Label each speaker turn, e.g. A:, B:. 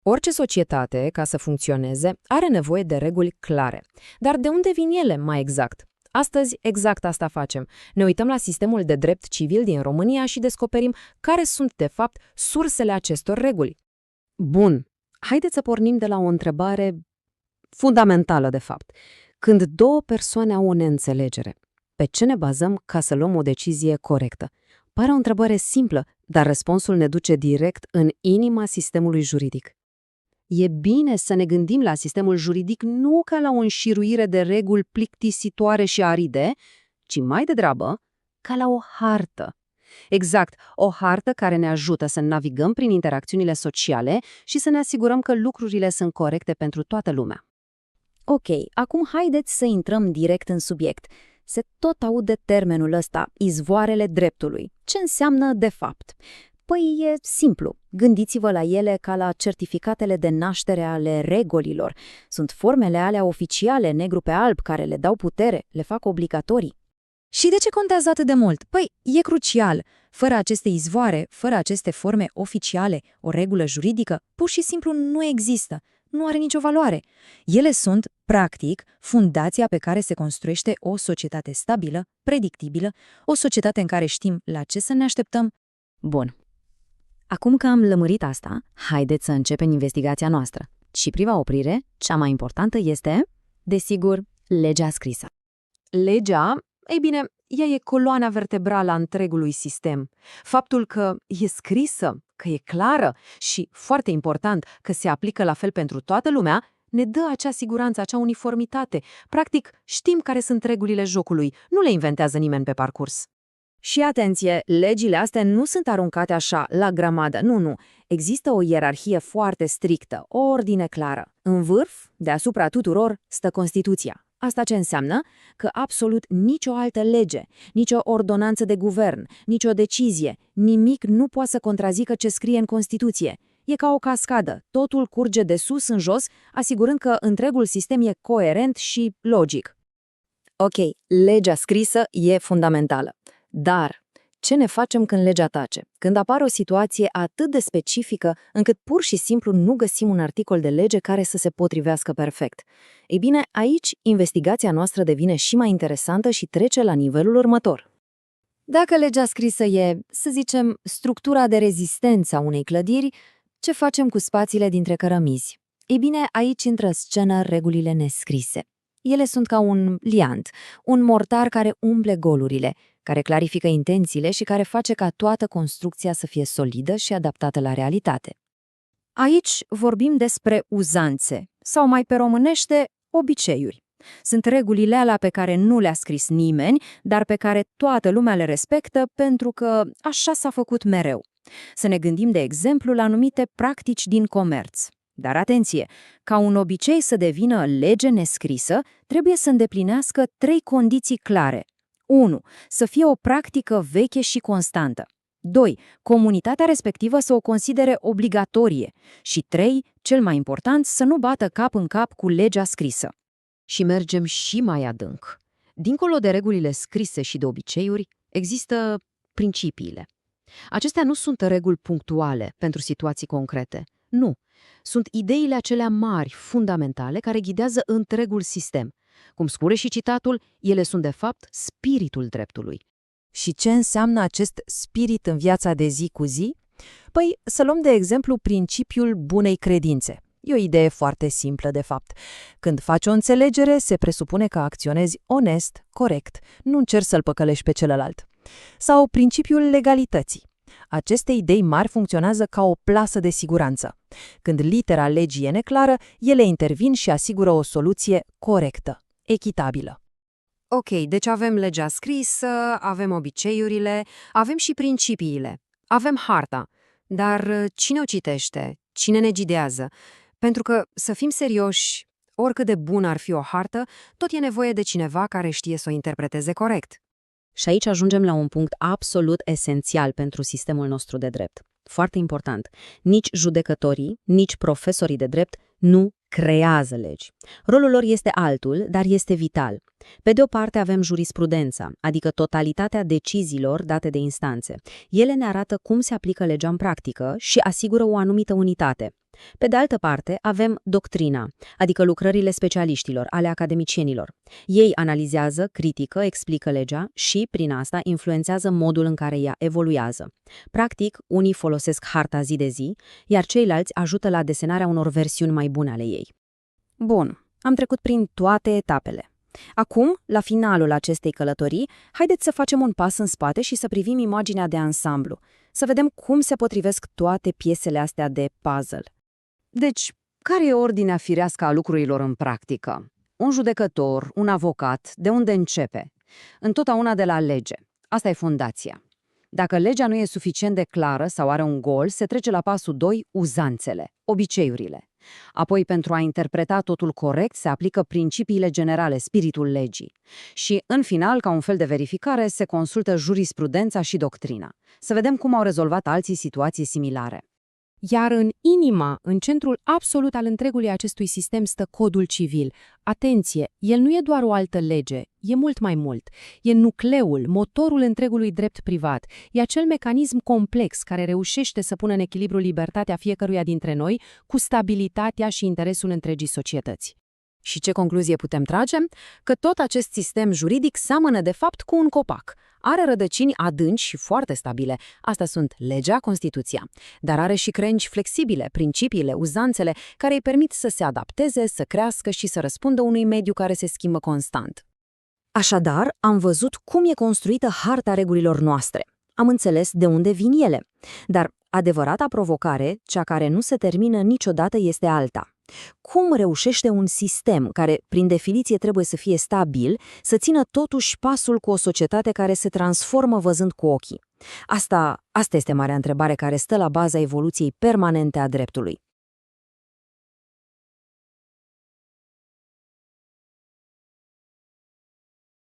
A: Orice societate, ca să funcționeze, are nevoie de reguli clare. Dar de unde vin ele, mai exact? Astăzi, exact asta facem. Ne uităm la sistemul de drept civil din România și descoperim care sunt, de fapt, sursele acestor reguli.
B: Bun, haideți să pornim de la o întrebare fundamentală, de fapt. Când două persoane au o neînțelegere, pe ce ne bazăm ca să luăm o decizie corectă? Pare o întrebare simplă, dar răspunsul ne duce direct în inima sistemului juridic. E bine să ne gândim la sistemul juridic nu ca la o înșiruire de reguli plictisitoare și aride, ci mai degrabă ca la o hartă. Exact, o hartă care ne ajută să navigăm prin interacțiunile sociale și să ne asigurăm că lucrurile sunt corecte pentru toată lumea.
C: Ok, acum haideți să intrăm direct în subiect. Se tot aude termenul ăsta, izvoarele dreptului. Ce înseamnă de fapt? Păi e simplu. Gândiți-vă la ele ca la certificatele de naștere ale regulilor. Sunt formele alea oficiale, negru pe alb, care le dau putere, le fac obligatorii.
D: Și de ce contează atât de mult? Păi, e crucial. Fără aceste izvoare, fără aceste forme oficiale, o regulă juridică pur și simplu nu există. Nu are nicio valoare. Ele sunt, practic, fundația pe care se construiește o societate stabilă, predictibilă, o societate în care știm la ce să ne așteptăm.
C: Bun. Acum că am lămurit asta, haideți să începem investigația noastră. Și prima oprire, cea mai importantă, este, desigur, legea scrisă.
B: Legea, ei bine, ea e coloana vertebrală a întregului sistem. Faptul că e scrisă, că e clară și, foarte important, că se aplică la fel pentru toată lumea, ne dă acea siguranță, acea uniformitate. Practic, știm care sunt regulile jocului, nu le inventează nimeni pe parcurs.
A: Și atenție, legile astea nu sunt aruncate așa, la grămadă, nu. Există o ierarhie foarte strictă, o ordine clară. În vârf, deasupra tuturor, stă Constituția. Asta ce înseamnă? Că absolut nicio altă lege, nicio ordonanță de guvern, nicio decizie, nimic nu poate să contrazică ce scrie în Constituție. E ca o cascadă, totul curge de sus în jos, asigurând că întregul sistem e coerent și logic.
C: Ok, legea scrisă e fundamentală. Dar ce ne facem când legea tace? Când apare o situație atât de specifică încât pur și simplu nu găsim un articol de lege care să se potrivească perfect. Ei bine, aici investigația noastră devine și mai interesantă și trece la nivelul următor. Dacă legea scrisă e, să zicem, structura de rezistență a unei clădiri, ce facem cu spațiile dintre cărămizi? Ei bine, aici intră în scenă regulile nescrise. Ele sunt ca un liant, un mortar care umple golurile, care clarifică intențiile și care face ca toată construcția să fie solidă și adaptată la realitate.
D: Aici vorbim despre uzanțe, sau mai pe românește, obiceiuri. Sunt regulile alea pe care nu le-a scris nimeni, dar pe care toată lumea le respectă pentru că așa s-a făcut mereu. Să ne gândim, de exemplu, la anumite practici din comerț. Dar atenție, ca un obicei să devină lege nescrisă, trebuie să îndeplinească 3 condiții clare. 1. Să fie o practică veche și constantă. 2. Comunitatea respectivă să o considere obligatorie. Și 3. Cel mai important, să nu bată cap în cap cu legea scrisă.
B: Și mergem și mai adânc. Dincolo de regulile scrise și de obiceiuri, există principiile. Acestea nu sunt reguli punctuale pentru situații concrete. Nu. Sunt ideile acelea mari, fundamentale, care ghidează întregul sistem. Cum spune și citatul, ele sunt de fapt spiritul dreptului.
A: Și ce înseamnă acest spirit în viața de zi cu zi? Păi, să luăm de exemplu principiul bunei credințe. E o idee foarte simplă, de fapt. Când faci o înțelegere, se presupune că acționezi onest, corect, nu încerci să-l păcălești pe celălalt. Sau principiul legalității. Aceste idei mari funcționează ca o plasă de siguranță. Când litera legii e neclară, ele intervin și asigură o soluție corectă, echitabilă.
B: Ok, deci avem legea scrisă, avem obiceiurile, avem și principiile, avem harta. Dar cine o citește? Cine ne ghidează? Pentru că, să fim serioși, oricât de bună ar fi o hartă, tot e nevoie de cineva care știe să o interpreteze corect.
C: Și aici ajungem la un punct absolut esențial pentru sistemul nostru de drept. Foarte important. Nici judecătorii, nici profesorii de drept nu creează legi. Rolul lor este altul, dar este vital. Pe de o parte avem jurisprudența, adică totalitatea deciziilor date de instanțe. Ele ne arată cum se aplică legea în practică și asigură o anumită unitate.
B: Pe de altă parte, avem doctrina, adică lucrările specialiștilor, ale academicienilor. Ei analizează, critică, explică legea și, prin asta, influențează modul în care ea evoluează. Practic, unii folosesc harta zi de zi, iar ceilalți ajută la desenarea unor versiuni mai bune ale ei.
D: Bun, am trecut prin toate etapele. Acum, la finalul acestei călătorii, haideți să facem un pas în spate și să privim imaginea de ansamblu, să vedem cum se potrivesc toate piesele astea de puzzle.
B: Deci, care e ordinea firească a lucrurilor în practică? Un judecător, un avocat, de unde începe? Întotdeauna de la lege. Asta e fundația. Dacă legea nu e suficient de clară sau are un gol, se trece la pasul 2, uzanțele, obiceiurile. Apoi, pentru a interpreta totul corect, se aplică principiile generale, spiritul legii. Și, în final, ca un fel de verificare, se consultă jurisprudența și doctrina. Să vedem cum au rezolvat alții situații similare.
A: Iar în inima, în centrul absolut al întregului acestui sistem stă codul civil. Atenție, el nu e doar o altă lege, e mult mai mult. E nucleul, motorul întregului drept privat. E acel mecanism complex care reușește să pună în echilibru libertatea fiecăruia dintre noi cu stabilitatea și interesul întregii societăți.
C: Și ce concluzie putem trage? Că tot acest sistem juridic seamănă de fapt cu un copac. Are rădăcini adânci și foarte stabile. Astea sunt legea, Constituția. Dar are și crengi flexibile, principiile, uzanțele, care îi permit să se adapteze, să crească și să răspundă unui mediu care se schimbă constant. Așadar, am văzut cum e construită harta regulilor noastre. Am înțeles de unde vin ele. Dar adevărata provocare, cea care nu se termină niciodată, este alta. Cum reușește un sistem care, prin definiție, trebuie să fie stabil, să țină totuși pasul cu o societate care se transformă văzând cu ochii? Asta este marea întrebare care stă la baza evoluției permanente a dreptului.